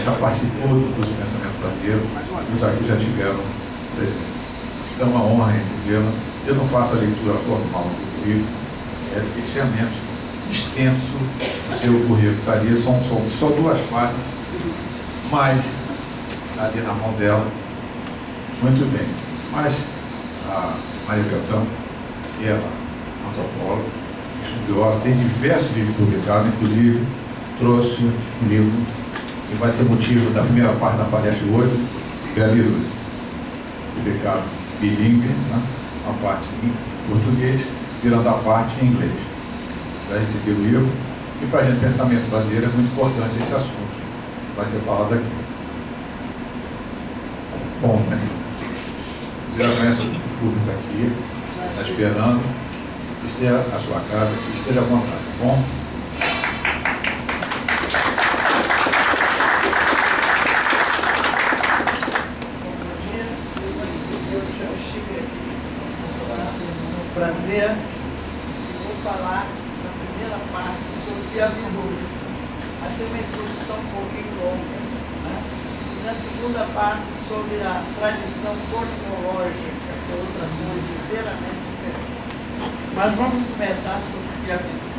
já participou do curso Pensamento Bandeiro, muitos aqui já tiveram presente. Então, é uma honra recebê-la. Eu não faço a leitura formal do currículo, é extremamente extenso o seu currículo. Está ali, são só 2 páginas, mas está ali na mão dela. Muito bem. Mas a Maria Beltrão, ela é antropóloga, estudiosa, tem diversos livros publicados, inclusive trouxe um livro que vai ser motivo da primeira parte da palestra hoje, Gabiru, publicado bilíngue, né? Uma parte em português, virando a parte em inglês. Vai receber o livro, e para a gente, Pensamento Bandeira, é muito importante esse assunto, vai ser falado aqui. Bom, né? Você já conhece o público aqui, está esperando, esteja a sua casa aqui, esteja à vontade, tá bom? Prazer, eu vou falar na primeira parte sobre a Bilu. Vai ter uma introdução um pouquinho longa, né? E na segunda parte sobre a tradição cosmológica, que é outra coisa inteiramente diferente. Mas vamos começar sobre a Bilu.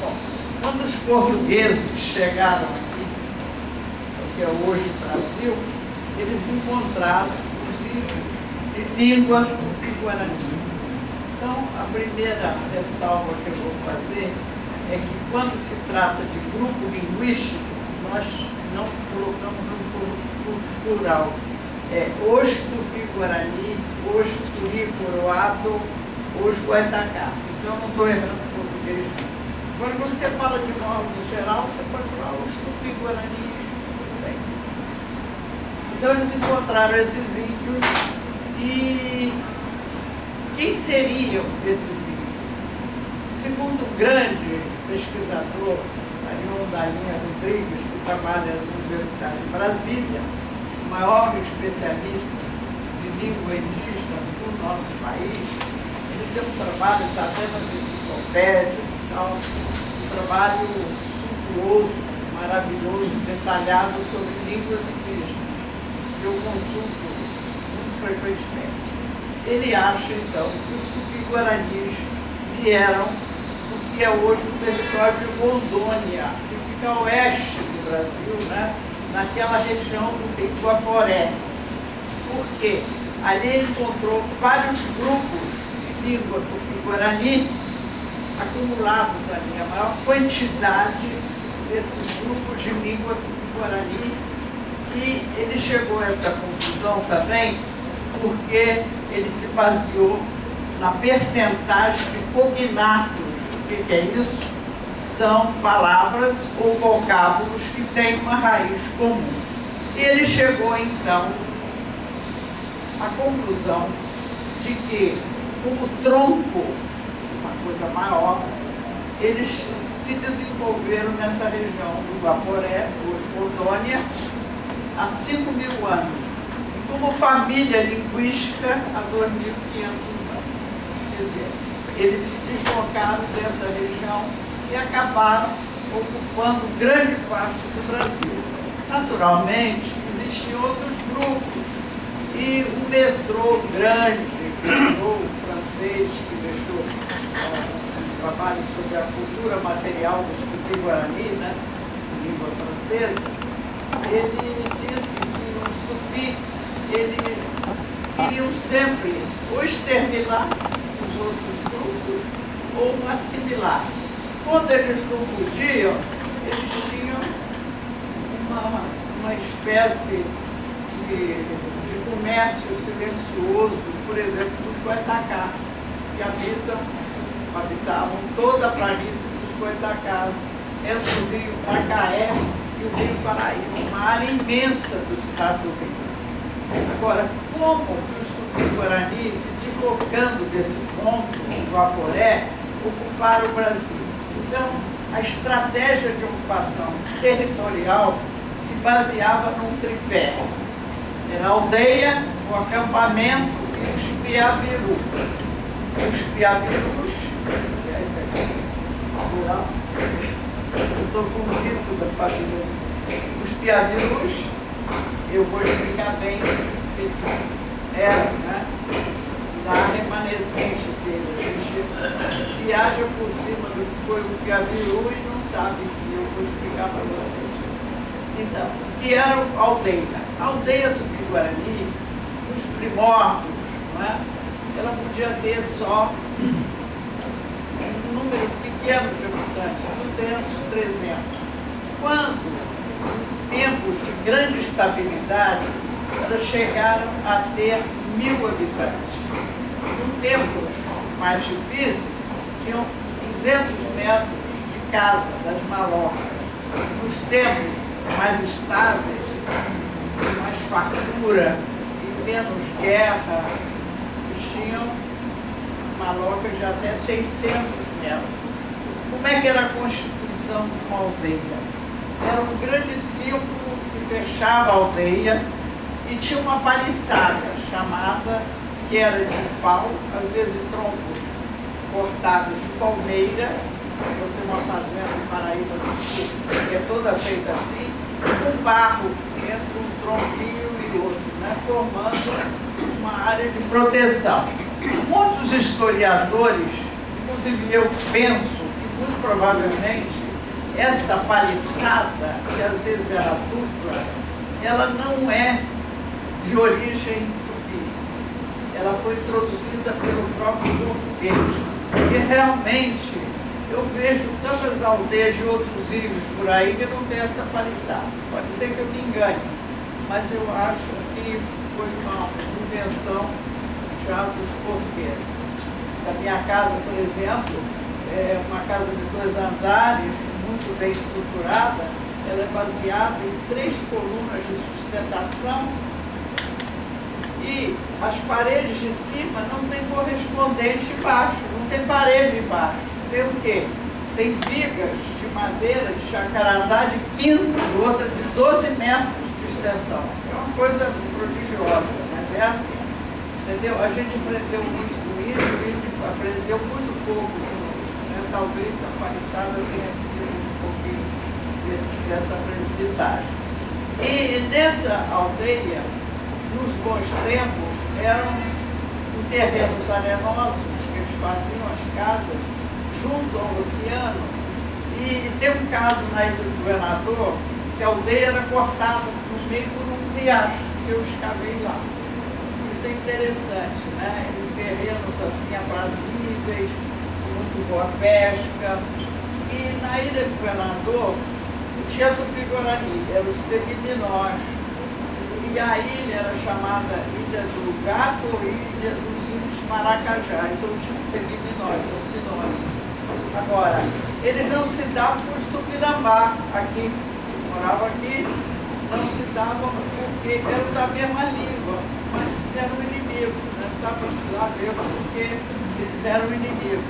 Bom, quando os portugueses chegaram aqui, que é hoje o Brasil, eles encontraram os índios de língua tupi-guarani. Então, a primeira ressalva que eu vou fazer é que, quando se trata de grupo linguístico, nós não colocamos no plural. É os Tupi-Guarani, os Turi-Coroado, os Guaitacá. Então, não estou errando o português. Agora, quando você fala de modo geral, você pode falar os Tupi-Guarani, tudo bem. Então, eles encontraram esses índios e... quem seriam esses índios? Segundo o grande pesquisador, Arion Dalinha Rodrigues, que trabalha na Universidade de Brasília, o maior especialista de língua indígena do nosso país, ele tem um trabalho, está até nas enciclopédias e tal, um trabalho suntuoso, maravilhoso, detalhado sobre línguas indígenas, que eu consulto muito frequentemente. Ele acha, então, que os Tupi-Guaranis vieram do que é hoje o território de Rondônia, que fica a oeste do Brasil, né? Naquela região do Rio Guaporé. Por quê? Ali ele encontrou vários grupos de língua Tupi-Guarani acumulados ali, a maior quantidade desses grupos de língua Tupi-Guarani, e ele chegou a essa conclusão também porque ele se baseou na percentagem de cognatos. O que é isso? São palavras ou vocábulos que têm uma raiz comum. E ele chegou, então, à conclusão de que, como tronco, uma coisa maior, eles se desenvolveram nessa região do Guaporé, hoje Rondônia, há 5.000 anos. Como família linguística há 2.500 anos. Quer dizer, eles se deslocaram dessa região e acabaram ocupando grande parte do Brasil. Naturalmente, existiam outros grupos. E o metrô grande, o metrô francês, que deixou um trabalho sobre a cultura material dos Tupi-Guarani, né, língua francesa, ele disse que os Tupi eles queriam sempre ou exterminar os outros grupos ou assimilar. Quando eles não podiam, eles tinham uma espécie de comércio silencioso, por exemplo, dos Guaitacá, que habitavam toda a planície dos Guaitacás, entre o rio Macaé e o rio Paraíba, uma área imensa do estado do Rio. Agora, como os Tupi-Guarani, se deslocando desse ponto, do Guaporé, ocuparam o Brasil? Então, a estratégia de ocupação territorial se baseava num tripé. Era a aldeia, o acampamento e os piabiru. Os piabirus, que é esse aqui, rural, eu estou com isso da família. Os piabirus, eu vou explicar bem o que era, né? Da remanescentes dele. A gente viaja por cima do que foi o piabiru e não sabe, e eu vou explicar para vocês. Então, o que era a aldeia? A aldeia do Tupi-Guarani, nos primórdios, não é? Ela podia ter só um número pequeno de habitantes, 200, 300. Quando, em tempos de grande estabilidade, elas chegaram a ter 1000 habitantes. Em tempos mais difíceis, tinham 200 metros de casa das malocas. Nos tempos mais estáveis, mais fartura e menos guerra, tinham malocas de até 600 metros. Como é que era a constituição de uma aldeia? Era um grande círculo que fechava a aldeia e tinha uma paliçada chamada, que era de pau, às vezes troncos cortados de palmeira. Eu tenho uma fazenda em Paraíba do Sul, que é toda feita assim, com barro entre um tronquinho e outro, né, formando uma área de proteção. Muitos historiadores, inclusive eu penso que muito provavelmente essa paliçada, que às vezes era dupla, ela não é de origem tupi. Ela foi introduzida pelo próprio português. E realmente eu vejo tantas aldeias de outros ilhos por aí que não tem essa paliçada. Pode ser que eu me engane, mas eu acho que foi uma invenção já dos portugueses. Da minha casa, por exemplo, é uma casa de 2 andares, muito bem estruturada. Ela é baseada em 3 colunas de sustentação e as paredes de cima não tem correspondente embaixo, não tem parede embaixo. Tem o quê? Tem vigas de madeira de jacarandá de 15 e outra de 12 metros de extensão. É uma coisa prodigiosa, mas é assim. Entendeu? A gente aprendeu muito com isso e aprendeu muito pouco conosco, né? Talvez a paliçada tenha sido um pouquinho dessa aprendizagem. E nessa aldeia, nos bons tempos, eram terrenos arenosos que eles faziam as casas junto ao oceano. E tem um caso na Ilha do Governador que a aldeia era cortada no meio por um riacho, que eu escavei lá. Isso é interessante, né? Em terrenos assim aprazíveis, muito boa pesca. E na Ilha do Governador tinha Tupi-Guarani, eram os Teguiminós. E a ilha era chamada Ilha do Gato ou Ilha dos Índios Maracajás, ou tipo Teguiminós, são sinônimos. Agora, eles não se davam com os Tupinambá aqui, que moravam aqui, não se davam porque eram da mesma língua, mas eram inimigos, né? Sabe lá Deus porque eles eram inimigos.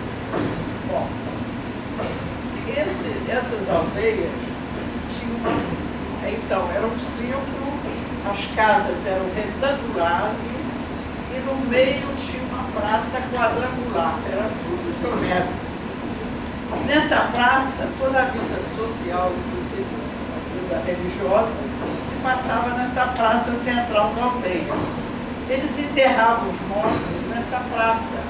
Bom, essas aldeias tinham então, era um círculo, as casas eram retangulares e no meio tinha uma praça quadrangular, era tudo geométrico. Nessa praça, toda a vida social, inclusive a vida religiosa, se passava nessa praça central da aldeia. Eles enterravam os mortos nessa praça,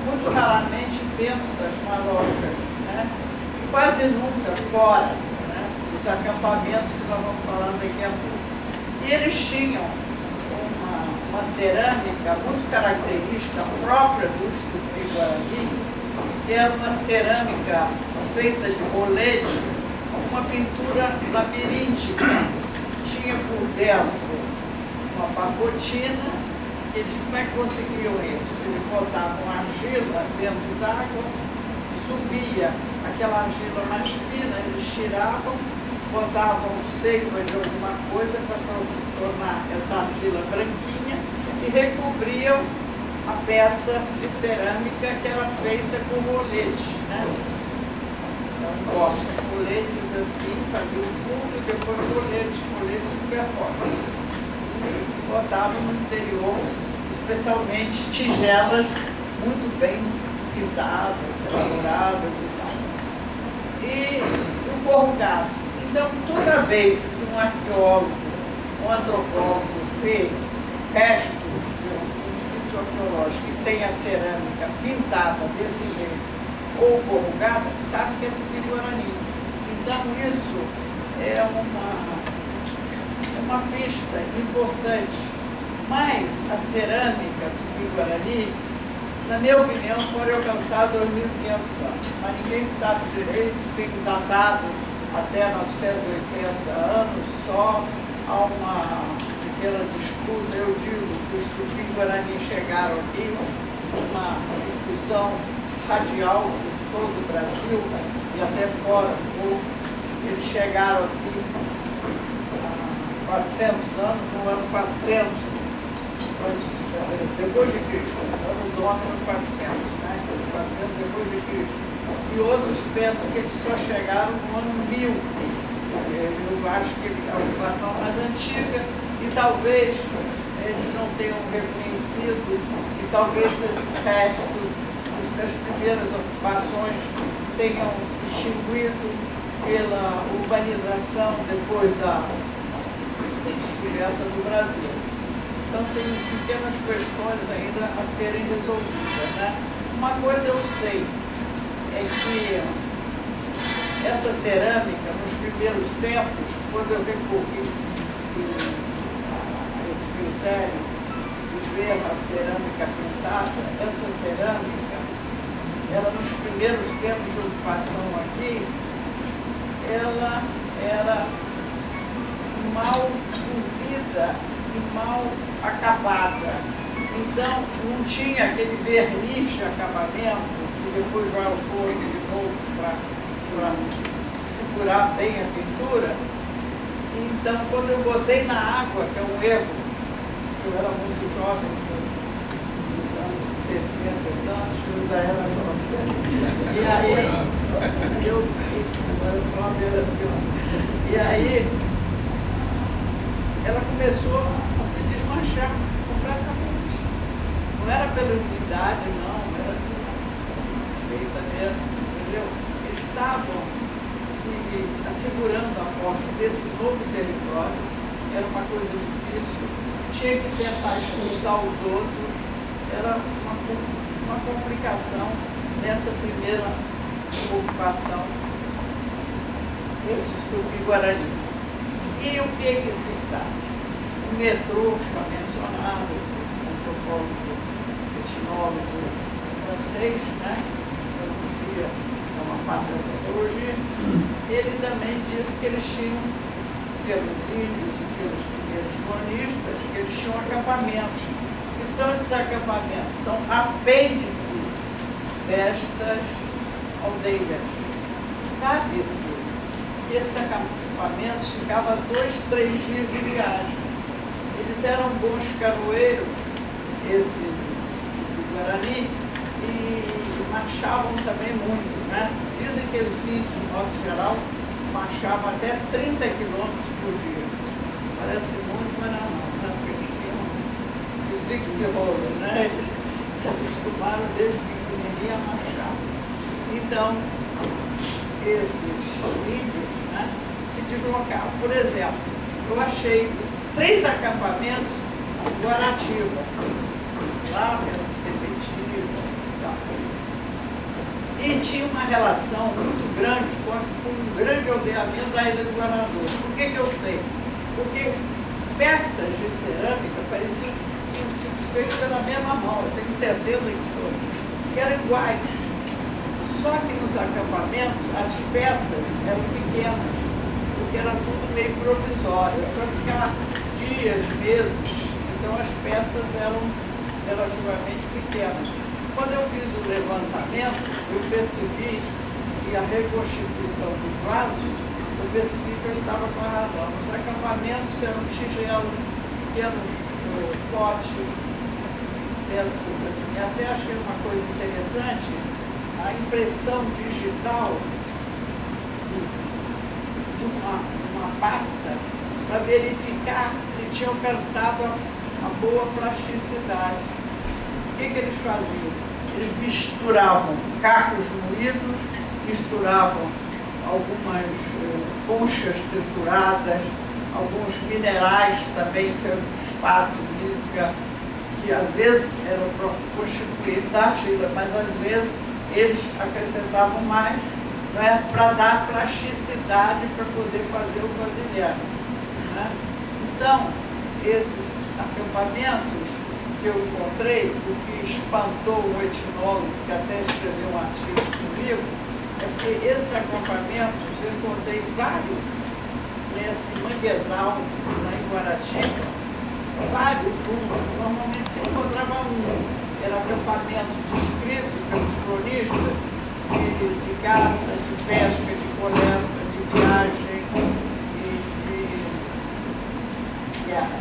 muito raramente dentro das malocas, né? E quase nunca fora, né? Os acampamentos que nós vamos falar daqui a pouco. E eles tinham uma cerâmica muito característica, própria dos Tupi-Guarani, que era uma cerâmica feita de rolete, uma pintura labiríntica. Tinha por dentro uma pacotina. Eles como é que conseguiam isso? Eles botavam argila dentro d'água, subia aquela argila mais fina, eles tiravam, botavam seiva de alguma coisa para tornar essa argila branquinha e recobriam a peça de cerâmica que era feita com rolete, né? Então, roletes assim, fazia o fundo e depois roletes super fortes. E botavam no interior, especialmente tigelas muito bem pintadas, elaboradas e tal. E o corrugado. Então, toda vez que um arqueólogo, um antropólogo vê restos de um sítio arqueológico que tem a cerâmica pintada desse jeito ou corrugada, sabe que é Tupi-Guarani. Então, isso é uma pista importante. Mas a cerâmica Tupi-Guarani, na minha opinião, foi alcançada 2.500 anos. Mas ninguém sabe direito, tem datado até 980 anos, só há uma pequena disputa. Eu digo que os Tupi-Guarani chegaram aqui, uma difusão radial por todo o Brasil e até fora um pouco. Eles chegaram aqui há 400 anos, no ano 400, depois de Cristo, ano Domini 400, né? 400 depois de Cristo. E outros pensam que eles só chegaram no ano 1000. Eu acho que a ocupação mais antiga e talvez eles não tenham reconhecido e talvez esses restos das primeiras ocupações tenham se extinguido pela urbanização depois da descoberta do Brasil. Então tem pequenas questões ainda a serem resolvidas, né? Uma coisa eu sei, é que essa cerâmica, nos primeiros tempos, quando eu recorri a esse critério de ver a cerâmica pintada, essa cerâmica, ela nos primeiros tempos de ocupação aqui, ela era mal cozida e mal acabada. Então, não tinha aquele verniz de acabamento, que depois vai ao forno de novo para segurar bem a pintura. Então, quando eu botei na água, que é um erro, eu era muito jovem, nos anos 60 e tantos, eu ainda era jovem. E aí, eu sou uma aberração. E aí, ela começou a se desmanchar completamente. Não era pela umidade, não, era feita mesmo, entendeu? Eles estavam se assegurando a posse desse novo território, era uma coisa difícil, tinha que tentar expulsar os outros, era uma complicação nessa primeira ocupação desses Tupi-Guarani. E o que se sabe? O metrô está mencionado, esse antropólogo, etnólogo francês, né? Antropologia é uma parte da antropologia. Ele também disse que eles tinham, pelos índios e pelos primeiros colonistas, que eles tinham acampamentos. Que são esses acampamentos? São apêndices destas aldeias. Sabe-se que esses acampamentos ficavam 2-3 dias de viagem. Eles eram bons canoeiros, esses do Guarani, e marchavam também muito, né? Dizem que os índios, de modo geral, marchavam até 30 quilômetros por dia. Parece muito, mas não, porque eles tinham físico de rolo, né? Eles se acostumaram desde pequenininho a marchar. Então, esses índios, né, se deslocavam. Por exemplo, eu achei 3 acampamentos em Guaratiba, lá pela Sepetiva e tal. E tinha uma relação muito grande com um grande aldeamento da Ilha do Governador. Por que eu sei? Porque peças de cerâmica pareciam que tinham sido feitas pela mesma mão, eu tenho certeza que eram iguais. Só que nos acampamentos as peças eram pequenas, porque era tudo meio provisório, era para ficar dias, meses, então as peças eram relativamente pequenas. Quando eu fiz o levantamento, eu percebi que a reconstituição dos vasos, eu percebi que eu estava com a razão. Os acampamentos eram tigelos, pequenos potes, peças assim. Até achei uma coisa interessante, a impressão digital de uma pasta para verificar se tinha alcançado a boa plasticidade. O que eles faziam? Eles misturavam cacos moídos, misturavam algumas conchas trituradas, alguns minerais também, feldspato, mica, que às vezes eram para constituir da argila, mas às vezes eles acrescentavam mais, né, para dar plasticidade para poder fazer o vasilhame, né? Então, esses acampamentos que eu encontrei, o que espantou o etnólogo, que até escreveu um artigo comigo, é que esses acampamentos eu encontrei vários nesse manguezal lá em Guaratiba, vários juntos. Normalmente se encontrava um, era acampamento descrito pelos cronistas de caça, de pesca, de coleta, de viagem e de guerra.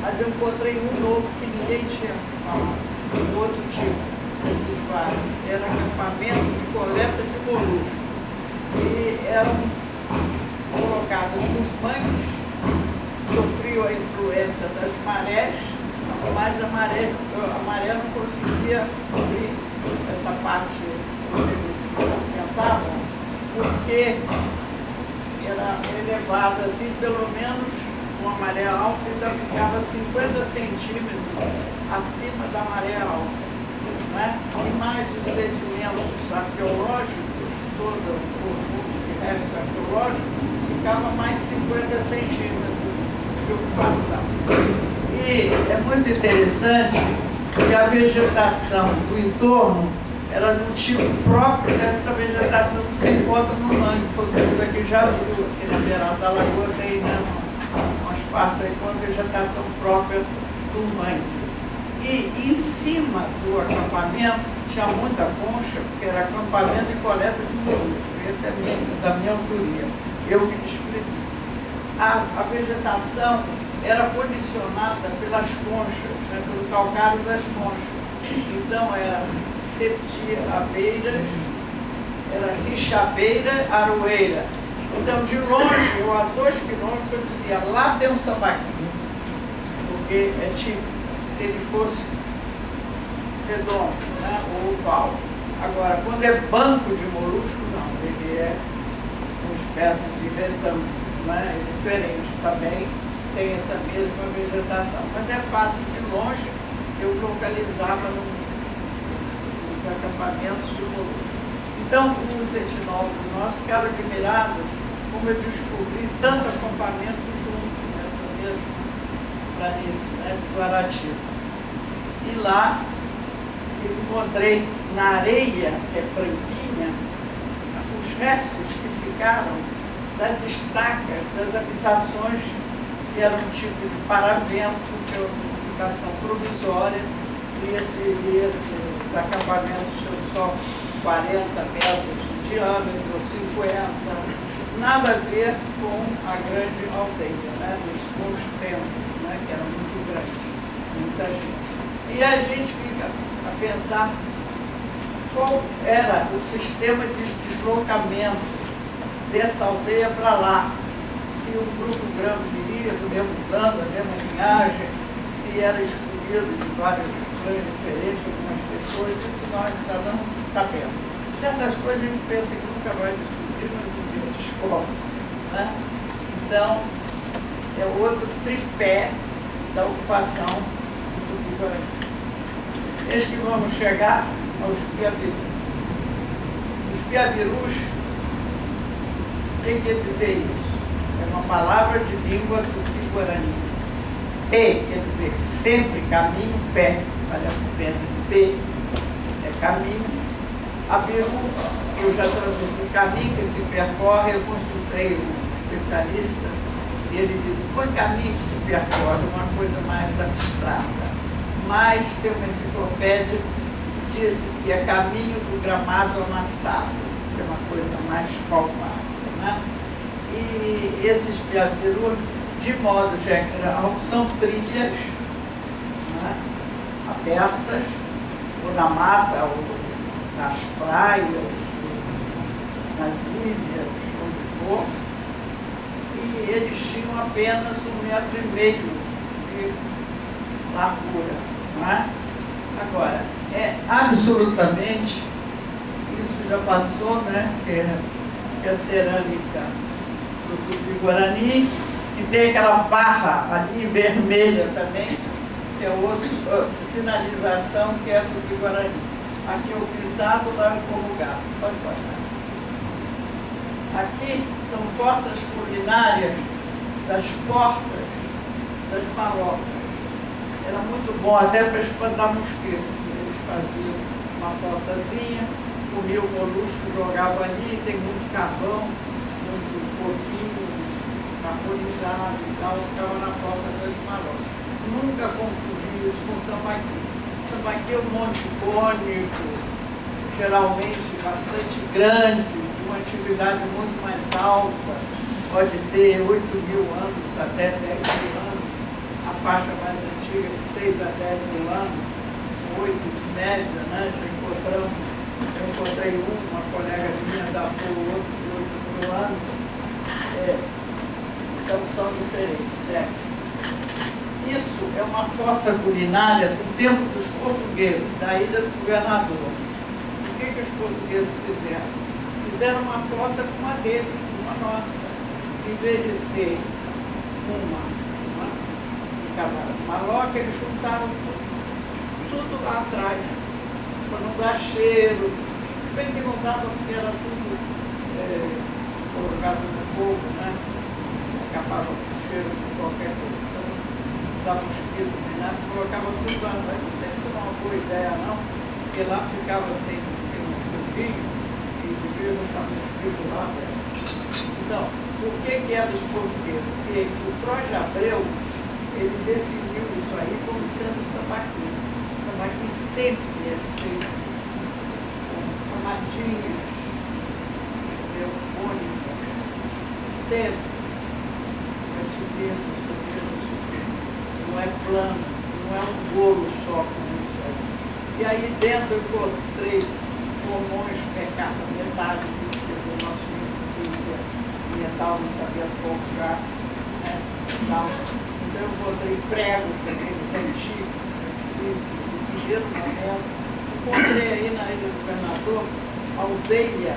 Mas eu encontrei um novo que ninguém tinha falado, um outro tipo desses vários. Era acampamento de coleta de molusco. E eram colocados nos banhos, sofriam a influência das marés, mas a maré não conseguia cobrir essa parte onde eles se assentavam, porque era elevada assim, pelo menos uma maré alta, ainda ficava 50 centímetros acima da maré alta, né? E mais os sedimentos arqueológicos, todo o conjunto de resto arqueológico, ficava mais 50 centímetros de ocupação. E é muito interessante que a vegetação do entorno era de um tipo próprio dessa vegetação que você encontra no mangue. Todo mundo aqui já viu, aqui na beirada da lagoa tem, né, umas partes aí com a vegetação própria do mangue. E em cima do acampamento, que tinha muita concha, porque era acampamento e coleta de molusco, esse é da minha autoria, eu que descrevi. A vegetação era condicionada pelas conchas, né, pelo calcário das conchas. Então era septiabeiras, era rixabeira, aroeira. Então de longe, eu a 2 quilômetros, eu dizia, lá tem um sambaquinho, porque é tipo, se ele fosse redondo, né, ou oval. Agora, quando é banco de molusco, não, ele é uma espécie de retângulo, né, é diferente também, tem essa mesma vegetação. Mas é fácil, de longe, eu localizava nos acampamentos de molusco. Então, os etnólogos nossos ficaram admirados como eu descobri tanto acampamento junto nessa mesma planície, né, de Guaratiba. E lá eu encontrei na areia, que é branquinha, os restos que ficaram das estacas das habitações, que era um tipo de paravento, que é uma edificação provisória, e esses acampamentos tinham só 40 metros de diâmetro, 50, nada a ver com a grande aldeia, né, dos bons tempos, né, que era muito grande, muita gente. E a gente fica a pensar qual era o sistema de deslocamento dessa aldeia para lá. Se um grupo grande iria do mesmo plano, da mesma linhagem, se era escolhido de vários clãs diferentes, algumas pessoas, isso nós ainda não sabemos. Certas coisas a gente pensa que nunca vai descobrir, mas um dia descobre, né? Então, é outro tripé da ocupação do Tupi-Guarani. Eis que vamos chegar aos piabirus. Os piabirus, o que quer dizer isso? É uma palavra de língua tupi-guarani. P quer dizer sempre, caminho, pé, parece pedra de P, é caminho. Abiru, eu já traduzi caminho que se percorre, eu consultei um especialista e ele disse, põe caminho que se percorre, uma coisa mais abstrata. Mas tem uma enciclopédia que diz que é caminho do gramado amassado, que é uma coisa mais palpável, né? E esses piabirus, de modo geral, são trilhas, né, abertas, ou na mata, ou nas praias, nas ilhas, onde for, e eles tinham apenas 1,5 metro de largura, não é? Agora, é absolutamente, isso já passou, né, que é a cerâmica do Tupi-Guarani, que tem aquela barra ali vermelha também, que é outra sinalização que é do Tupi-Guarani. Aqui é o pintado, lá é o corrugado. Pode passar. Aqui são fossas culinárias das portas das malocas. Era muito bom até para espantar mosquito. Eles faziam uma fossazinha, comiam o molusco, jogavam ali, tem muito carvão, muito pouquinho carbonizado e tal, ficava na porta das malocas. Nunca confundi isso com sambaqui. Sambaqui é um monte cônico, geralmente bastante grande, de uma atividade muito mais alta, pode ter 8.000 anos até 10.000 anos, a faixa mais antiga de 6 a 10.000 anos, 8 de média, né? Eu encontrei uma colega minha da outro de 8.000 anos, então são diferentes, certo? Isso é uma fossa culinária do tempo dos portugueses, da Ilha do Governador. O que os portugueses fizeram? Fizeram uma fossa como a deles, como a nossa. Em vez de ser uma em cada maloca, eles juntaram tudo lá atrás, para não dar cheiro. Se bem que não dava, porque era tudo colocado no fogo, né? Acabava com o cheiro de qualquer coisa. Da mosquito, né? Colocava tudo lá, mas não sei se é uma boa ideia não, porque lá ficava sempre em cima do vinho e devia juntar mosquito lá dentro. Então, por que é dos portugueses? Porque o Frois Abreu, ele definiu isso aí como sendo sambaqui. Sambaqui sempre é feito com camadinhas, entendeu? Cônicas, sempre é subindo. Não é plano, não é um bolo só como isso aí. E aí dentro eu encontrei pulmões metade do nosso física ambiental, não sabia focar, né? Então eu encontrei pregos daqueles antigos, do primeiro momento. Encontrei aí na Ilha do Governador aldeia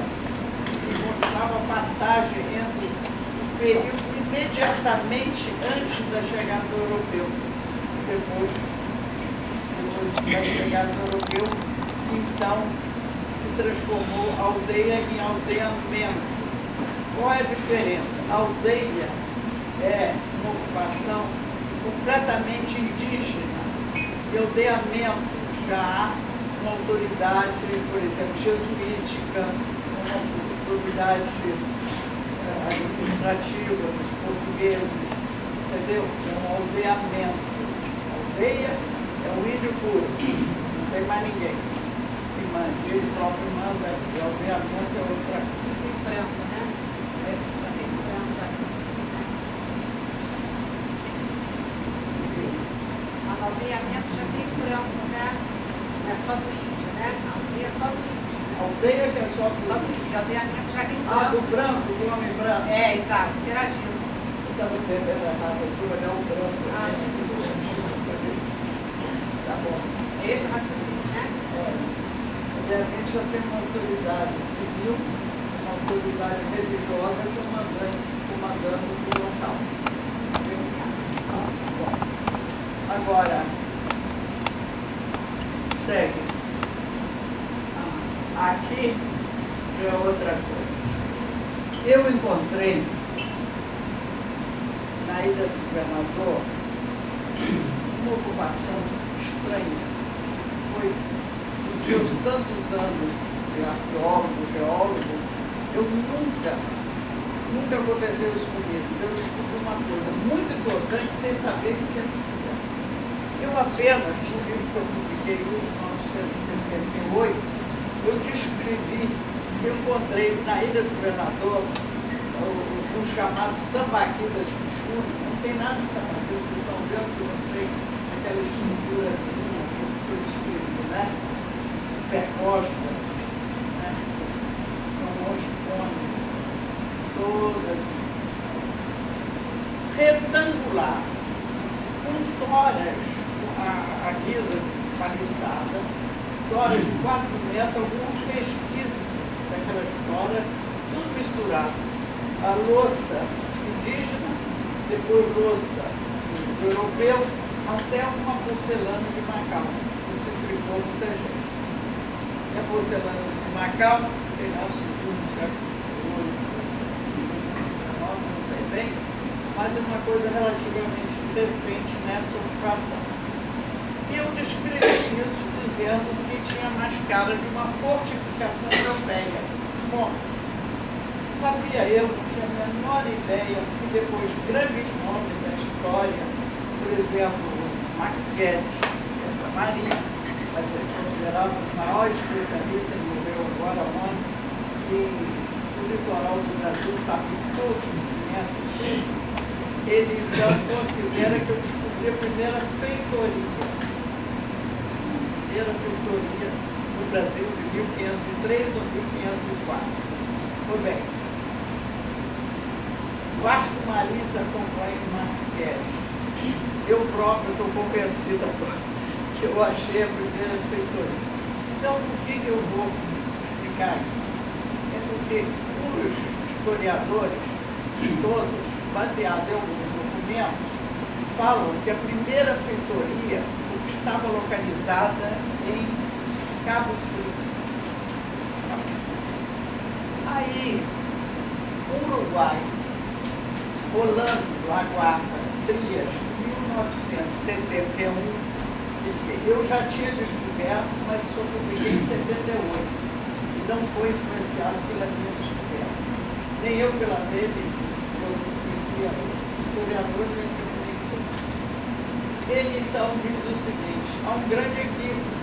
que mostrava a passagem entre o período imediatamente antes da chegada do europeu. Depois da chegada do europeu, então se transformou a aldeia em aldeamento. Qual é a diferença? A aldeia é uma ocupação completamente indígena e aldeamento já há uma autoridade, por exemplo, jesuítica, uma autoridade administrativa dos portugueses, entendeu? É um aldeamento. Aldeia é um índio puro, não tem mais ninguém que manda, ele próprio manda, e aldeamento é outra coisa. Tem branco, né? Já tem branco aqui. Mas aldeamento já tem branco, né? É só do índio, né? A aldeia é só do índio. Aldeia que é só do índio. Aldeamento já tem branco. Ah, do branco, do homem branco. É, exato, interagindo. Estava entendendo errado, eu fui olhar o branco. Ah, desculpa. Tá bom. Esse raciocínio, né? Obviamente já tem uma autoridade civil, uma autoridade religiosa comandando o local. Bom. Agora, segue. Aqui é outra coisa. Eu encontrei na Ilha do Governador uma ocupação estranha. Foi nos meus tantos anos de arqueólogo, geólogo, eu nunca aconteceu isso comigo. Eu descobri uma coisa muito importante sem saber que tinha descoberto. Eu apenas, no livro que eu publiquei em 1978, eu descrevi que eu encontrei na Ilha do Governador o chamado sambaqui das Pichunas. Não tem nada de sambaqui, vocês estão vendo que eu encontrei aquela estruturazinha que eu descrevi, né? Superposta, né? Um monte de cônicos, todas retangular, com toras, a guisa de paliçada, toras de 4 metros, alguns resquícios daquelas toras tudo misturado. A louça indígena, depois louça europeu, até uma porcelana de Macau. Isso intrigou muita gente. E a porcelana de Macau tem lá surgiu no século XIX, não sei bem, mas é uma coisa relativamente decente nessa ocupação. E eu descrevi isso dizendo que tinha mais cara de uma fortificação europeia. Bom, sabia eu, não tinha a menor ideia que depois grandes nomes da história, por exemplo, Max Guedes, essa Maria, vai ser considerado o maior especialista, ele morreu agora ontem, e o litoral do Brasil sabe tudo, conhece tudo. Ele então considera que eu descobri a primeira feitoria. No Brasil de 1503 ou 1504. Foi bem. Vasco Marins acompanha Max Guedes. Eu próprio estou convencida que eu achei a primeira feitoria. Então, por que eu vou explicar isso? É porque os historiadores, todos, baseados em alguns documentos, falam que a primeira feitoria estava localizada em Cabo Frio. Aí, Uruguai, Rolando, Laguarda, Trias, 1971, quer dizer, eu já tinha descoberto, mas só publiquei em 78, e não foi influenciado pela minha descoberta. Nem eu pela dele, eu conhecia historiadores, eu conhecia. Ele então diz o seguinte, há um grande equívoco.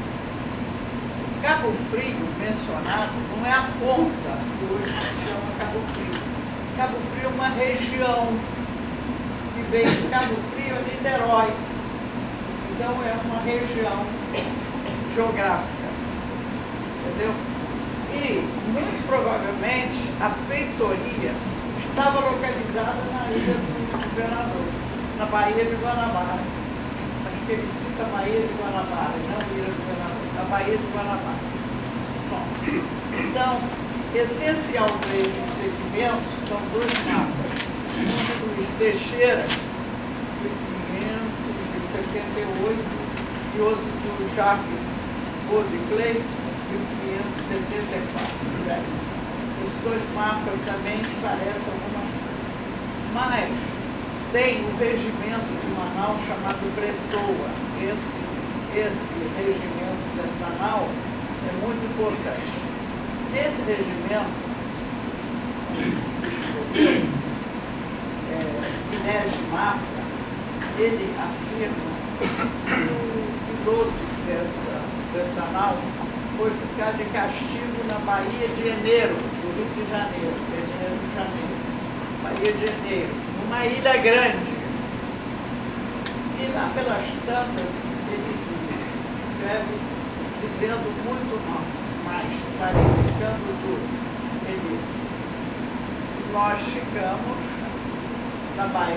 Cabo Frio mencionado não é a ponta que hoje se chama Cabo Frio. Cabo Frio é uma região que veio de Cabo Frio a Niterói. Então é uma região geográfica. Entendeu? E, muito provavelmente, a feitoria estava localizada na ilha do Governador, na Baía de Guanabara. Acho que ele cita a Baía de Guanabara, não a Ilha do Governador, a Baía de Guanabara. Bom, então, essencial para esse entendimento são dois mapas. Um do Luiz Teixeira, de 578, e outro do Jacques Baudeclay, de 1574. Esses dois mapas também esclarecem algumas coisas. Mas tem um regimento de Manaus chamado Bretoa. Esse regimento dessa nau é muito importante. Esse regimento, Inés de Mafra, ele afirma que o piloto dessa nau foi ficar de castigo na Baía de Janeiro, do Rio de Janeiro, Baía de Janeiro, numa ilha grande. E lá pelas tantas, ele escreve dizendo muito mais, clarificando tudo. Ele disse, nós ficamos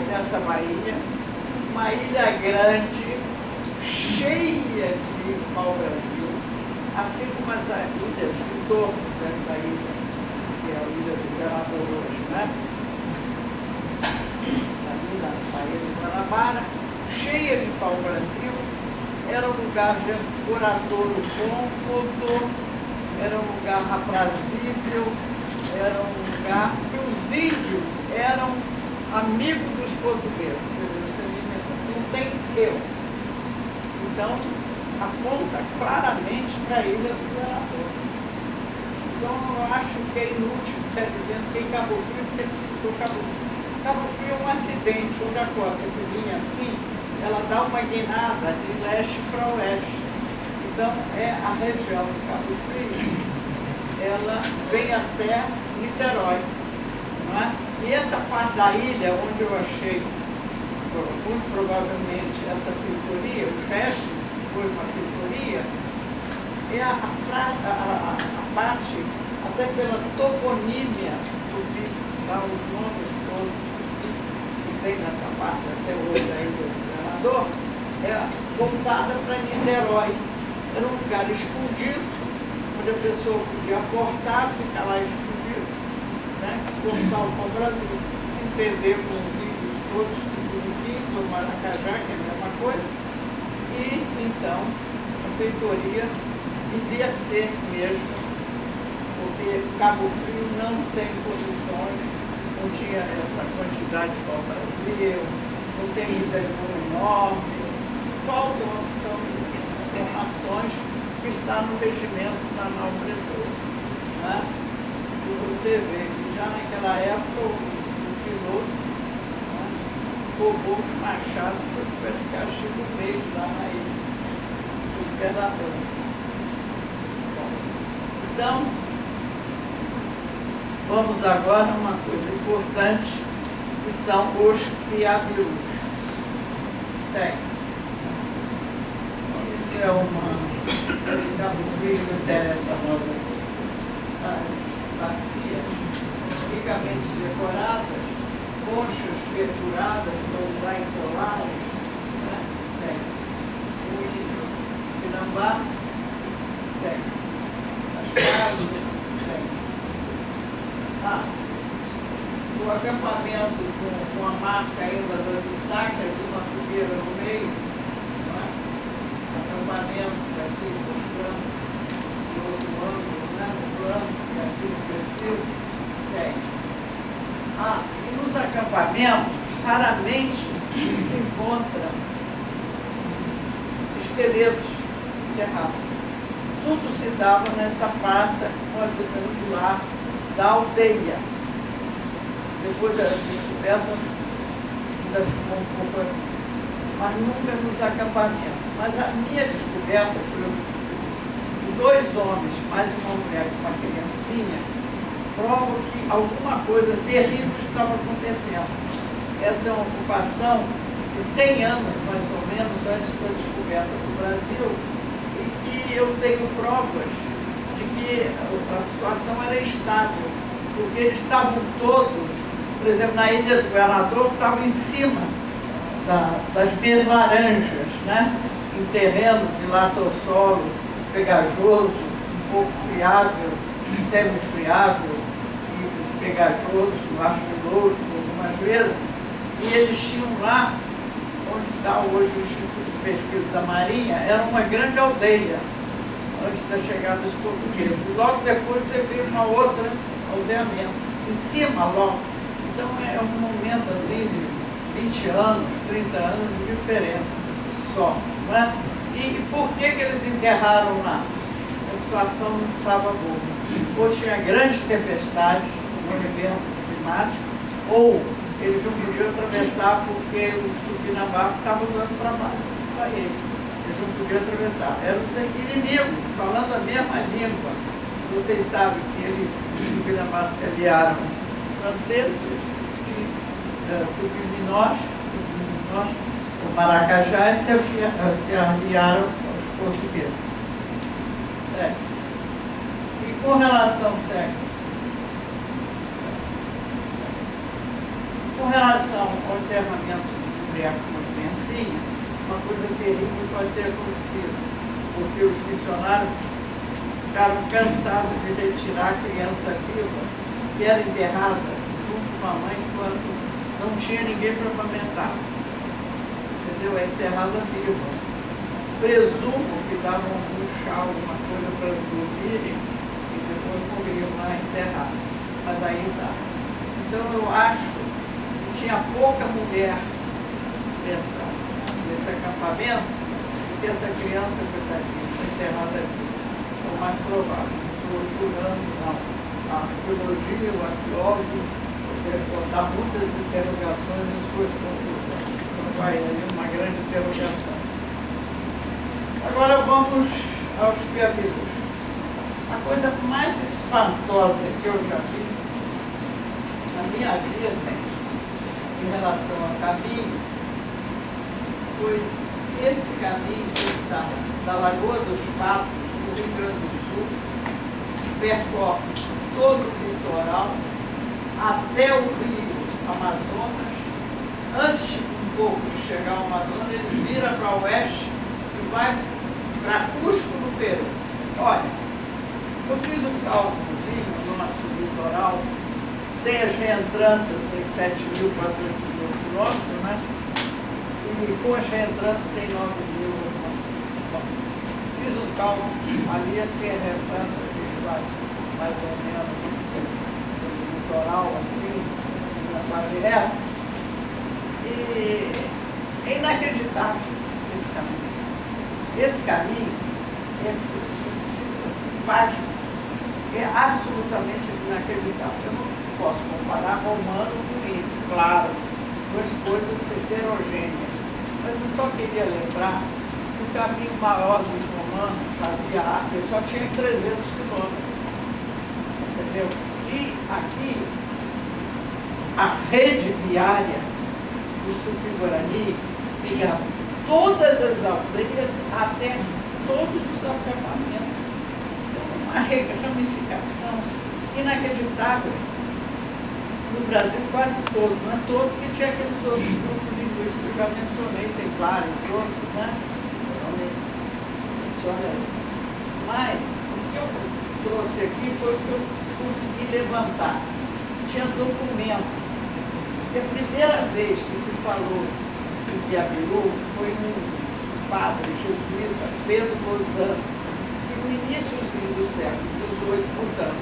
nessa baía, uma ilha grande, cheia de pau-brasil, assim como as ilhas em torno dessa ilha, que é a ilha do Governador hoje, né? Ali na Baía de Guanabara, cheia de pau-brasil, era um lugar de oratório cômodo, era um lugar aprazível, era um lugar que os índios eram amigos dos portugueses. Não tem erro. Então, aponta claramente para a ilha do Governador. Então, eu acho que é inútil ficar dizendo que em Cabo Frio, porque ele citou Cabo Frio. Cabo Frio é um acidente, onde a costa que vinha assim, ela dá uma guinada de leste para oeste. Então, é a região de Cabo Frio, ela vem até Niterói. Não é? E essa parte da ilha, onde eu achei, muito provavelmente, essa feitoria, os restos foi uma feitoria, é a parte, até pela toponímia do Rio, tá, os nomes todos que tem nessa parte, até hoje aí do Governador, é voltada para Niterói. Era um lugar escondido, onde a pessoa podia aportar, ficar lá escondido, né? né, cortar o pau-brasil, entender com os índios todos, tupiniquins ou maracajá, que é a mesma coisa, e então a feitoria devia ser mesmo, porque Cabo Frio não tem condições, não tinha essa quantidade de pau-brasil, não tem ilha enorme, faltam informações que está no regimento da Nau Pretor, né? E você vê que já naquela época o piloto, né, roubou os machados para ficar de castigo um mês lá na ilha, do Pernambuco. Então, vamos agora a uma coisa importante, que são os piabirus. Segue. Isso é uma... Cabo Frio interessa a bacias ricamente decoradas, conchas perfuradas ou lá encolares, né? Segue. O índio Pinambá, segue. As casas, segue. O acampamento com a marca ainda das estacas de uma fogueira no meio, não é? Acampamentos aqui mostrando o outro ângulo, né? No plano, e aqui no perfil, segue. E nos acampamentos, raramente se encontra esqueletos enterrados. Tudo se dava nessa praça quadrangular da aldeia. Depois da descoberta, ainda ficou um pouco assim, mas nunca nos acampamentos. Mas a minha descoberta foi de 2 homens, mais uma mulher com uma criancinha, prova que alguma coisa terrível estava acontecendo. Essa é uma ocupação de 100 anos, mais ou menos, antes da descoberta do Brasil, e que eu tenho provas de que a situação era estável, porque eles estavam todos, por exemplo, na Ilha do Governador, estavam em cima das laranjas, né? Em terreno de latossolo, pegajoso, um pouco friável, semi-friável, e pegajoso, argiloso, algumas vezes, e eles tinham lá, onde está hoje o Instituto de Pesquisa da Marinha, era uma grande aldeia, antes da chegada dos portugueses. E logo depois você vê uma outra aldeamento, em cima logo. Então é um momento assim de 20 anos, 30 anos de diferença só. Não é? E por que eles enterraram lá? A situação não estava boa. Ou tinha grandes tempestades, um evento climático, ou eles não podiam atravessar porque os tupinambá estavam dando trabalho para eles. Eles não podiam atravessar. Eram os inimigos, falando a mesma língua. Vocês sabem que eles, os tupinambás, se aliaram franceses, tupiminós, o Maracajá, se aliaram aos portugueses. E com relação, com relação ao enterramento de mulher com uma criancinha, uma coisa terrível pode ter acontecido, porque os missionários ficaram cansados de retirar a criança viva, que era enterrada junto com a mãe quando não tinha ninguém para amamentar. Entendeu? É enterrada viva. Presumo que davam algum chá, alguma coisa para eles dormirem e depois morriam lá enterrados. Mas aí dá. Então eu acho que tinha pouca mulher nesse acampamento, porque essa criança coitadinha foi enterrada viva. É o mais provável. Não estou jurando, não. A arqueologia, o arqueólogo, dá muitas interrogações em suas conclusões. Então vai aí uma grande interrogação. Agora vamos aos piabirus. A coisa mais espantosa que eu já vi na minha vida em relação ao caminho foi esse caminho que sai da Lagoa dos Patos, do Rio Grande do Sul, percorre todo o litoral até o rio Amazonas. Antes um pouco de chegar ao Amazonas, ele vira para o oeste e vai para Cusco, no Peru. Olha, eu fiz um cálculozinho no nosso litoral, sem as reentranças tem 7.000 para 8.000 quilômetros, né? E com as reentranças tem 9.000. Bom, fiz um cálculo ali, sem a reentrança, a gente vai mais ou menos no litoral, assim, na quase reta. E é inacreditável esse caminho. Esse caminho é página. É absolutamente inacreditável. Eu não posso comparar romano com índio, claro, duas coisas heterogêneas. Mas eu só queria lembrar que o caminho maior dos romanos, a Via Ápia, só tinha 300 quilômetros. Entendeu? E aqui, a rede viária dos Tupi-Guarani pegava todas as aldeias até todos os acampamentos. Uma ramificação inacreditável no Brasil quase todo, não é todo, porque tinha aqueles outros grupos linguísticos que eu já mencionei, tem vários outros, né? Eu não menciono aí. Mas o que eu trouxe aqui foi o que eu consegui levantar. Tinha documento. E a primeira vez que se falou em Piabiru foi um padre jesuíta, Pedro Lozano, no iníciozinho do século XVIII, portanto,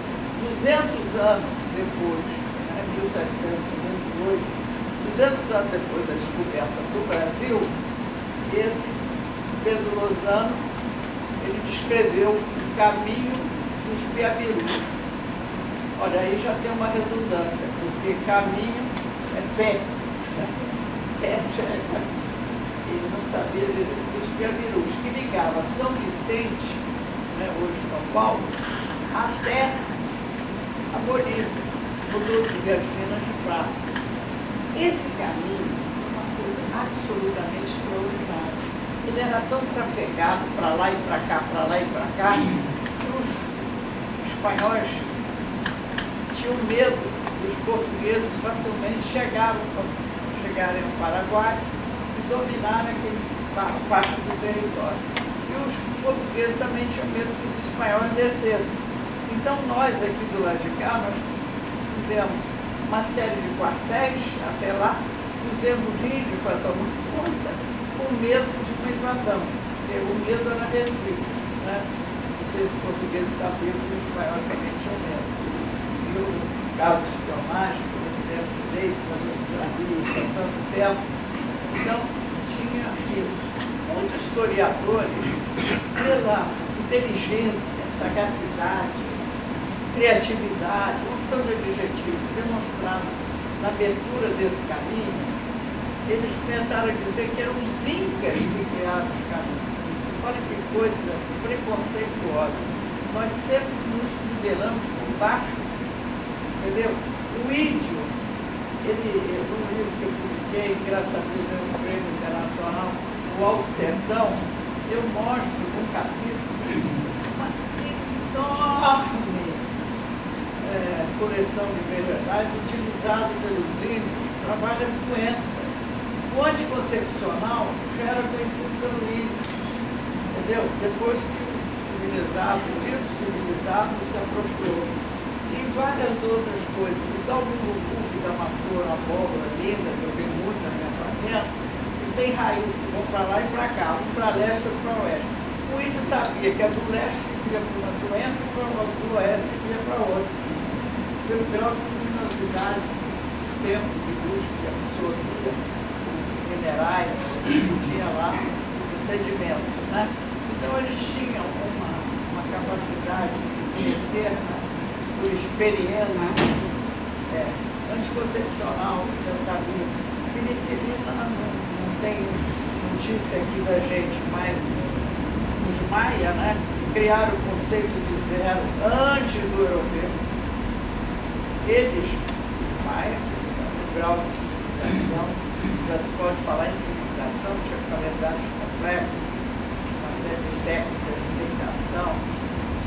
200 anos depois, né, 1722, 200 anos depois da descoberta do Brasil, esse Pedro Lozano, ele descreveu o caminho dos Piabirus. Olha, aí já tem uma redundância, porque caminho é pé, né? Pé já é caminho. Ele não sabia dos Piabirus, que ligava São Vicente, né, hoje São Paulo, até a Bolívia, rodovia as Minas de Prata. Esse caminho é uma coisa absolutamente extraordinária. Ele era tão trafegado para lá e para cá, para lá e para cá, que os espanhóis tinham medo dos portugueses facilmente chegarem ao Paraguai e dominarem aquele parte do território. E os portugueses também tinham medo que os espanhóis descessem. Então nós aqui do lado de cá, nós fizemos uma série de quartéis até lá, pusemos índio para tomar conta, com medo de uma invasão, porque o medo era Recife, né? Não sei se os portugueses sabiam que os espanhóis também tinham medo. E o caso de espionagem, que eu não lembro direito, mas eu já vi há tanto tempo, então tinha isso. Muitos historiadores, pela inteligência, sagacidade, criatividade, opção de adjetivo demonstrada na abertura desse caminho, eles começaram a dizer que eram os incas que criaram os caminhos. Olha que coisa preconceituosa. Nós sempre nos nivelamos por baixo, entendeu? O índio, no livro que eu publiquei, graças a Deus, é um prêmio internacional, o Alto Sertão, eu mostro um capítulo uma enorme coleção de vegetais utilizado pelos índios para várias doenças. O anticoncepcional já era conhecido pelo índio, entendeu? Depois que o civilizado, o livro civilizado se apropriou. E várias outras coisas. Então, o urubu, que dá uma flor, uma abóbora linda, que eu vi muito na minha fazenda, tem raízes que vão para lá e para cá, um para leste e para oeste. O índio sabia que a do leste ia para uma doença e do oeste ia para outra. Foi pela luminosidade do tempo de luz que absorvia os minerais que tinha lá no sedimento, né? Então eles tinham uma capacidade de conhecer, né, por experiência anticoncepcional, já sabia. Penicilina não tem notícia aqui da gente, mas os maia, né, criaram o conceito de zero antes do europeu. Eles, os maia, o grau de civilização, já se pode falar em civilização, tinha calendários complexos, uma série de técnicas de meditação,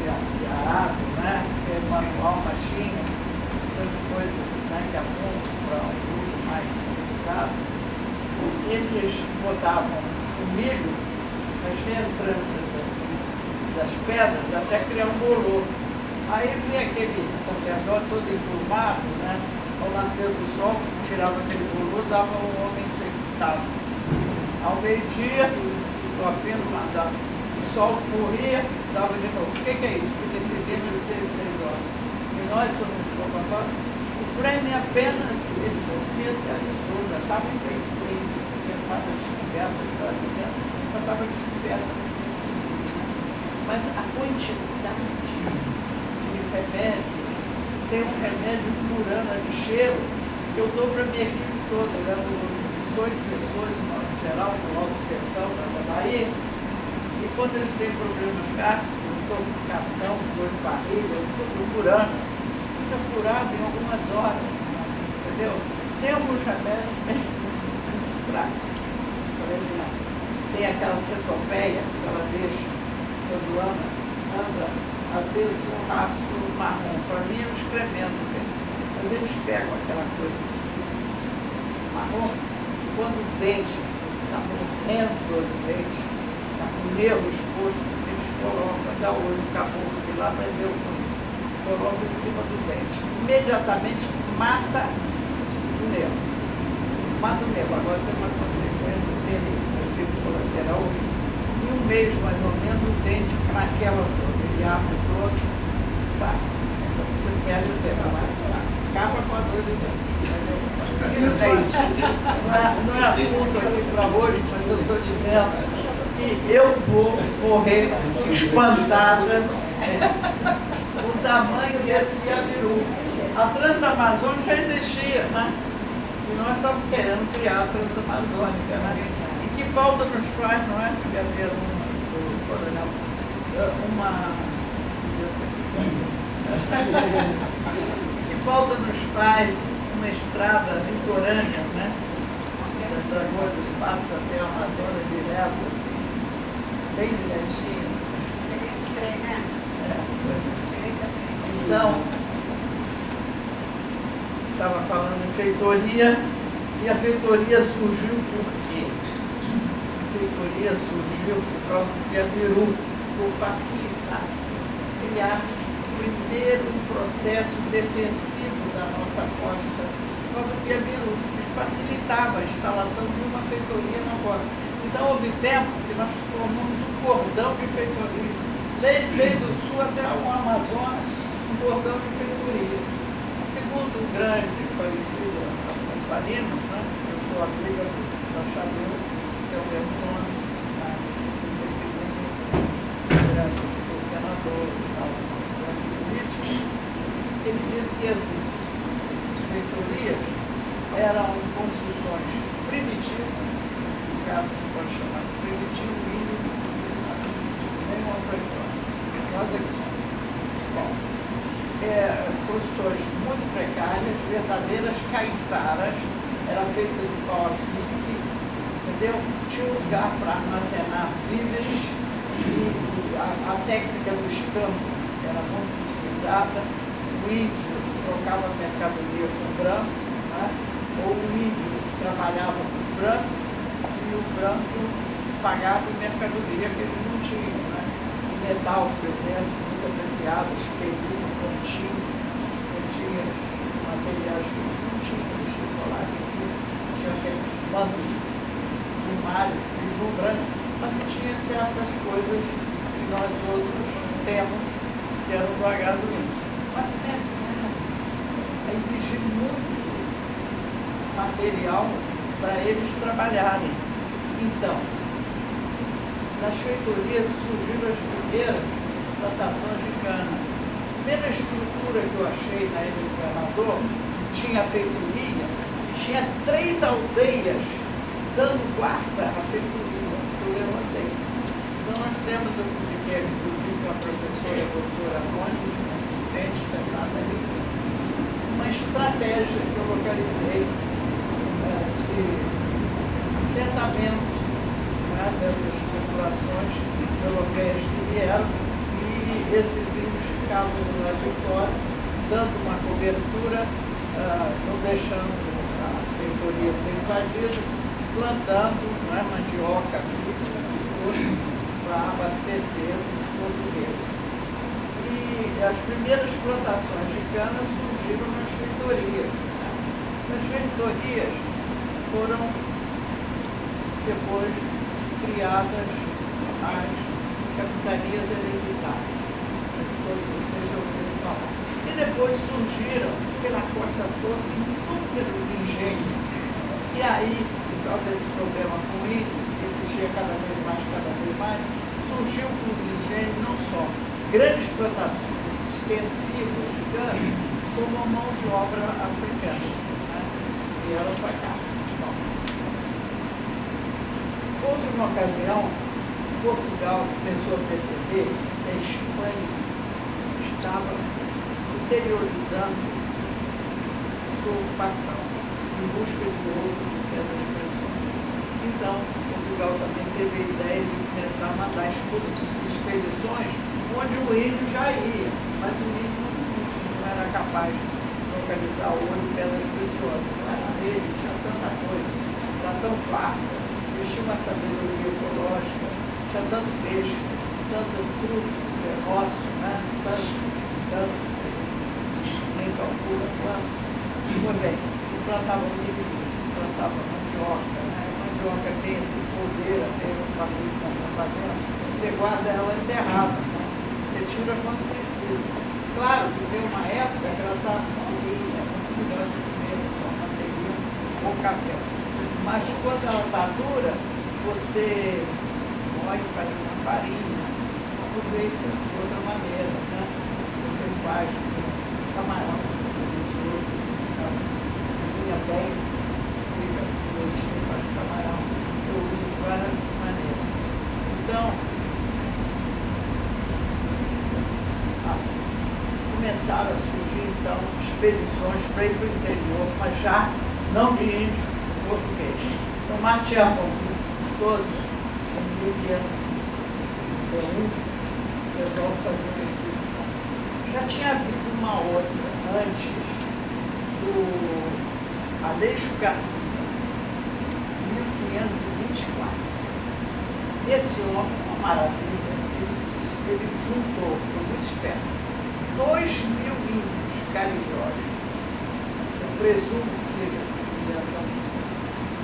de arado, né, manual, machinha, são de coisas, né, que apontam para um grupo mais civilizado. Eles botavam o milho nas entranças assim, das pedras até criar um bolor. Aí vinha aquele sacerdote todo emplumado, né, Ao nascer do sol, tirava aquele bolor, dava um homem infectado. Ao meio-dia, o apelo mandava. O sol morria, dava de novo. O que é isso? Porque esse cima de 6 horas. E nós somos papapá. O Frame apenas, ele oficializou, já estava feito, porque a pata descoberta, estava dizendo, já estava descoberta nesse livro. Mas a quantidade de remédios, tem um remédio por ano de cheiro que eu dou para a minha equipe toda, eu levo 18 pessoas, em geral, no Alto Sertão, na Bahia, e quando eles têm problemas gástricos, intoxicação, dor de barriga, tudo por ano, fica curado em algumas horas, entendeu? Tem alguns remédios bem fracos, por exemplo, tem aquela centopeia que ela deixa quando anda, às vezes um rastro marrom, para mim é um excremento dele, mas eles pegam aquela coisa marrom, quando o dente, você está morrendo do dente, está com o nervo exposto, eles colocam, dá hoje o caboclo de lá, prendeu tudo, colocam em cima do dente, imediatamente mata o nervo. Mata o nervo, agora tem uma consequência terrível, um efeito colateral horrível. Em um mês, mais ou menos, o dente craquela todo, ele abre todo e sai. Então você perde o dente, acaba com a dor de dente. Não é assunto aqui para hoje, mas eu estou dizendo que eu vou morrer espantada com o tamanho desse piabiru. A Transamazônica já existia, né? E nós estamos querendo criar a Transamazônica, né? E que falta nos faz, não é? Brincadeira do coronel. Que falta nos faz uma estrada litorânea, né? Da Rua dos Patos até a Amazônia direto, assim, bem direitinho. Esse trem, né? Então, estava falando de feitoria, e a feitoria surgiu por quê? A feitoria surgiu por causa do piabiru, por facilitar, criar primeiro um processo defensivo da nossa costa, por causa do piabiru, que facilitava a instalação de uma feitoria na costa. Então houve tempo que nós formamos um cordão de feitoria, desde o sul até o Amazonas, um cordão de feitoria. Segundo o grande falecido Afonso Arinos, né? Eu sou amiga do Xadeu, que é o mesmo nome, do senador e tal, político. Ele disse que essas feitorias eram construções primitivas, no caso se pode chamar de primitivo, mínimo, nem uma outra história. Nós é que somos. Bom, construções muito precárias, verdadeiras caiçaras, era feita de pau a pique, entendeu? Tinha um lugar para armazenar víveres e a técnica do escampo era muito utilizada. O índio trocava mercadoria com o branco, né? Ou o índio trabalhava com o branco e o branco pagava a mercadoria que eles não tinham, né? O metal, por exemplo, muito apreciado, espelhinho, pontinho, tinha materiais que não tinham, chocolate, tinha aqueles mantos primários, branco, mas não tinha certas coisas que nós outros temos que eram do agrado índio. Mas começaram a exigir muito material para eles trabalharem. Então, nas feitorias surgiram as primeiras plantações de cana. A primeira estrutura que eu achei na Ilha do Governador tinha a feitoria e tinha 3 aldeias dando guarda à feitoria que eu levantei. Então nós temos, eu publiquei inclusive com a professora doutora Mônica, assistente, sentada ali, uma estratégia que eu localizei de assentamento, né, dessas populações europeias que vieram, e esses índios ficavam do lado de fora, dando uma cobertura, não deixando a feitoria ser invadida, plantando, né, mandioca para abastecer os portugueses. E as primeiras plantações de cana surgiram nas feitorias, né? As feitorias foram depois criadas as capitanias hereditárias, todos vocês já ouviram falar. E depois surgiram pela costa toda inúmeros engenhos. E aí, por causa desse problema com o índio, que existia cada vez mais, surgiu com os engenhos não só grandes plantações extensivas de cana, como a mão de obra africana, né? E eram para cá. Bom, houve uma ocasião, Portugal começou a perceber que a Espanha estava interiorizando sua ocupação em busca de ouro e pedras preciosas. Então, Portugal também teve a ideia de começar a mandar expedições onde o índio já ia, mas o índio não era capaz de localizar ouro e pedras preciosas. Não era dele, tinha tanta coisa, era tão farta, ele tinha uma sabedoria ecológica, tinha tanto peixe, tanto fruto nosso, né? tanto, nem calcula quanto. Muito bem, e plantava milho, plantava mandioca, né? A mandioca tem esse poder, até eu faço isso na fazenda, você guarda ela enterrada, né? Você tira quando precisa. Claro que tem uma época que ela está molinha, muito melhor de comer, com manteiga ou café. Mas quando ela está dura, você pode fazer uma farinha, aproveita de outra maneira, né? Você faz com camarão, delicioso, cozinha bem, fica leitinho, faz com camarão. Eu uso de várias maneiras. Então, começaram a surgir, então, expedições para ir para o interior, mas já não de índio português. Então, Martim Afonso de Souza, em 1531, resolve fazer uma expedição. Já tinha havido uma outra antes do Aleixo Garcia, em 1524. Esse homem, uma maravilha, ele juntou, foi muito esperto, 2.000 índios carijosos. Eu presumo que seja filiação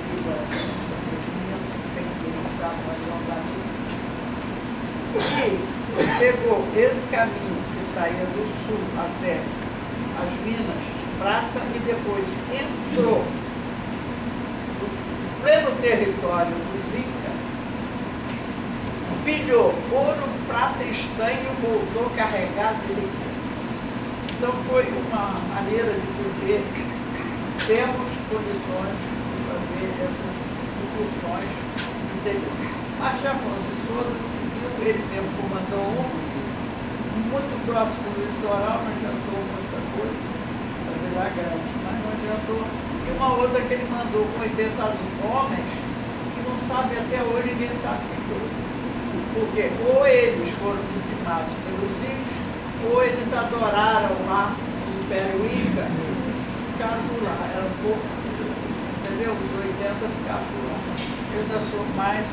viva, tem que estar no alongamento. E pegou esse caminho que saía do sul até as minas de prata e depois entrou no pleno território dos Incas, pilhou ouro, prata e estanho e voltou carregado de riqueza. Então foi uma maneira de dizer temos condições de fazer essas incursões interiores. Martim Afonso de Souza seguiu, ele mesmo comandou muito próximo do litoral, não adiantou muita coisa, mas ele era grande, mas não adiantou. E uma outra que ele mandou com 80 homens, que não sabe até hoje, ninguém sabe o que foi. Porque ou eles foram dizimados pelos índios, ou eles adoraram lá o Império Inca e ficaram por lá. Era um pouco, entendeu? Os 80 ficaram por lá. Eu ainda sou mais,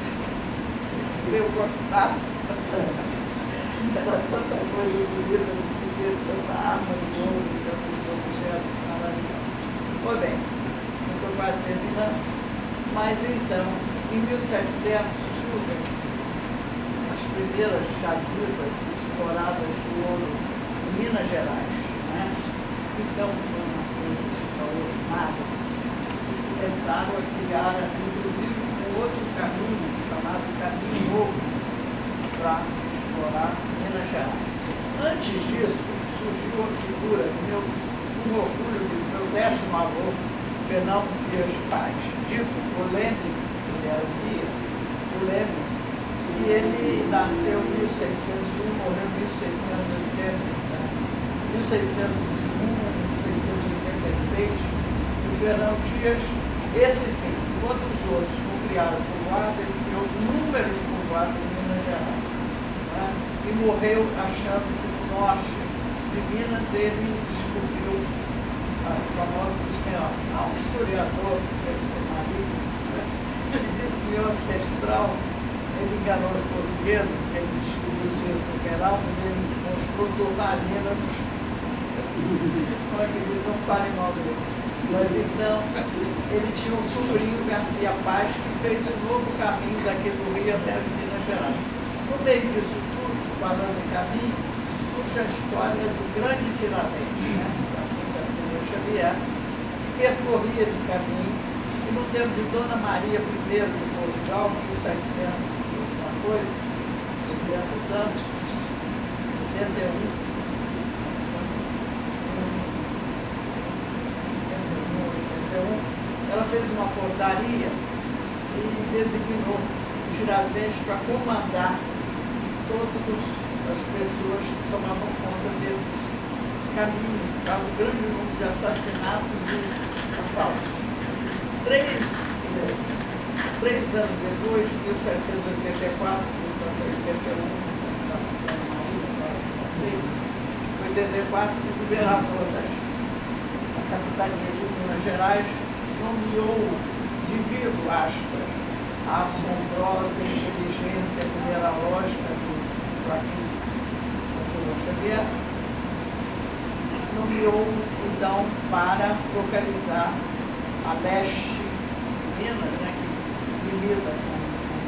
eu gostava. Era tanta coisa bonita de se ver, tanta arma de ouro, tantos objetos maravilhosos. Pois bem, não estou quase terminando. Mas então, em 1700 surgem as primeiras jazidas exploradas de ouro em Minas Gerais, né? Então foi uma coisa extraordinária. E começaram a criar, inclusive, um outro caminho, chamado Caminho Novo, para explorar Minas Gerais. Antes disso, surgiu a figura do meu, um orgulho do meu 10º avô, Fernando Dias Paz, dito polêmico, ele era o guia, polêmico. E ele nasceu em 1601, morreu em 1680, 1601, 1686. E Fernão Dias, esse sim, outros não criaram povoado, esse criou inúmeros povoados em Minas Gerais. Né? E morreu achando que no norte de Minas ele descobriu as famosas esmeraldas. Há um historiador, que deve ser marido, né? Ele disse que meu ancestral, ele enganou os portugueses, que ele descobriu os seus esmeraldas, ele mostrou tornalina nos... Não fale mal dele. Mas então, ele tinha um sobrinho, Garcia Paz, que fez um novo caminho daqui do Rio até as Minas Gerais. No meio disso tudo, falando em caminho, surge a história do grande Tiradentes, né? Da Silva Xavier, que percorria esse caminho, e no tempo de Dona Maria I de Portugal, 1700 e alguma coisa, 70 anos, 81, ela fez uma portaria e designou o Tiradentes para comandar todas as pessoas que tomavam conta desses caminhos, por causa do grande número de assassinatos e assaltos. Três anos depois, 1784, portanto, 84, o governador da capitania de Minas Gerais nomeou, devido, aspas, à assombrosa inteligência mineralógica do Joaquim da Silva Xavier, nomeou, então, para localizar a leste de Minas, né, que limita com o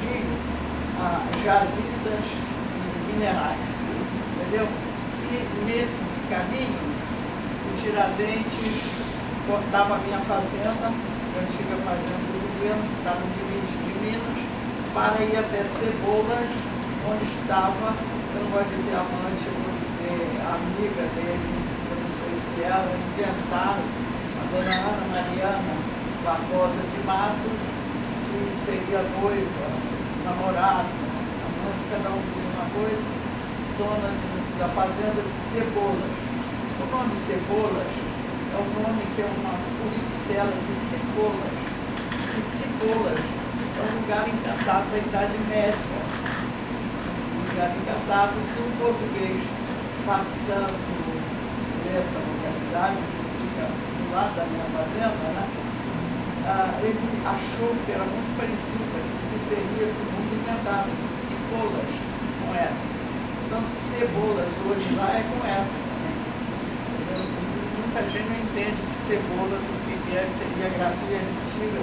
Rio, jazidas minerais, entendeu? E nesses caminhos, o Tiradentes cortava a minha fazenda, a antiga fazenda do governo, que está no limite de Minas, para ir até Cebolas, onde estava, eu não vou dizer amante, eu vou dizer amiga dele, eu não sei se ela, inventaram a dona Ana Mariana Barbosa de Matos, que seria noiva, namorada, amante, cada um diz uma coisa, dona da fazenda de Cebolas. O nome Cebolas é um nome que é uma corruptela de Cibolas. E Cibolas é um lugar encantado da Idade Média. Um lugar encantado que um português, passando por essa localidade, que fica do lado da minha fazenda, né? Ele achou que era muito parecida, que seria esse mundo encantado, de Cibolas, com essa. Tanto que Cebolas hoje lá é com essa também. Muita gente não entende que Cebolas, o que é, seria a grafia antiga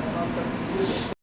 da nossa cultura.